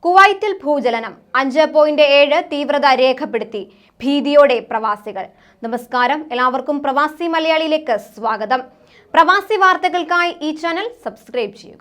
കുവൈറ്റിൽ ഭൂചലനം 5.7 തീവ്രത രേഖപ്പെടുത്തി. ഭീതിയോടെ പ്രവാസികൾ. നമസ്കാരം, എല്ലാവർക്കും പ്രവാസി മലയാളിയിലേക്ക് സ്വാഗതം. പ്രവാസി വാർത്തകൾക്കായി ഈ ചാനൽ സബ്സ്ക്രൈബ് ചെയ്യുക.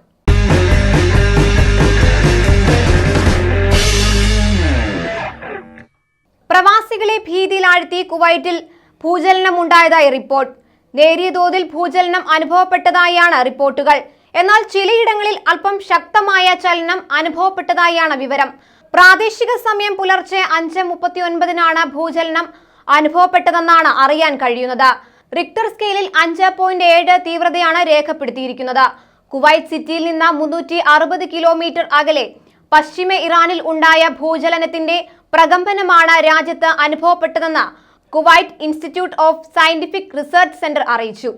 പ്രവാസികളെ ഭീതിയിലാഴ്ത്തി കുവൈറ്റിൽ ഭൂചലനം ഉണ്ടായതായി റിപ്പോർട്ട്. നേരിയ തോതിൽ ഭൂചലനം അനുഭവപ്പെട്ടതായാണ് റിപ്പോർട്ടുകൾ. എന്നാൽ ചിലയിടങ്ങളിൽ അല്പം ശക്തമായ ചലനം അനുഭവപ്പെട്ടതായാണ് വിവരം. പ്രാദേശിക സമയം പുലർച്ചെ 5:39 ഭൂചലനം അനുഭവപ്പെട്ടതെന്നാണ് അറിയാൻ കഴിയുന്നത്. റിക്ടർ സ്കെയിലിൽ 5.7 തീവ്രതയാണ് രേഖപ്പെടുത്തിയിരിക്കുന്നത്. കുവൈറ്റ് സിറ്റിയിൽ നിന്ന് 360 കിലോമീറ്റർ അകലെ പശ്ചിമ ഇറാനിൽ ഉണ്ടായ ഭൂചലനത്തിന്റെ പ്രകമ്പനമാണ് രാജ്യത്ത് അനുഭവപ്പെട്ടതെന്ന് Kuwait institute of scientific research centre അറിയിച്ചു.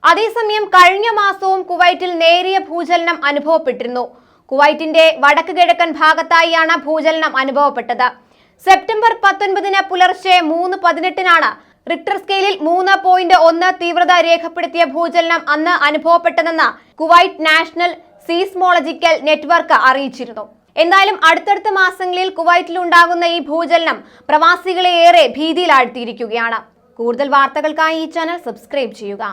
അതേസമയം കഴിഞ്ഞ മാസവും കുവൈറ്റിൽ നേരിയ ഭൂചലനം അനുഭവപ്പെട്ടിരുന്നു. കുവൈറ്റിന്റെ വടക്ക് കിഴക്കൻ ഭാഗത്തായാണ് ഭൂചലനം അനുഭവപ്പെട്ടത്. സെപ്റ്റംബർ 19 പുലർച്ചെ 3:18 റിക്ടർ സ്കെയിലിൽ 3.1 തീവ്രത രേഖപ്പെടുത്തിയ ഭൂചലനം അന്ന് അനുഭവപ്പെട്ടതെന്ന് കുവൈറ്റ് നാഷണൽ സീസ്മോളജിക്കൽ നെറ്റ്വർക്ക് അറിയിച്ചിരുന്നു. എന്തായാലും അടുത്തടുത്ത മാസങ്ങളിൽ കുവൈറ്റിൽ ഉണ്ടാകുന്ന ഈ ഭൂചലനം പ്രവാസികളെ ഏറെ ഭീതിയിലാഴ്ത്തിയിരിക്കുകയാണ്. കൂടുതൽ വാർത്തകൾക്കായി ഈ ചാനൽ സബ്സ്ക്രൈബ് ചെയ്യുക.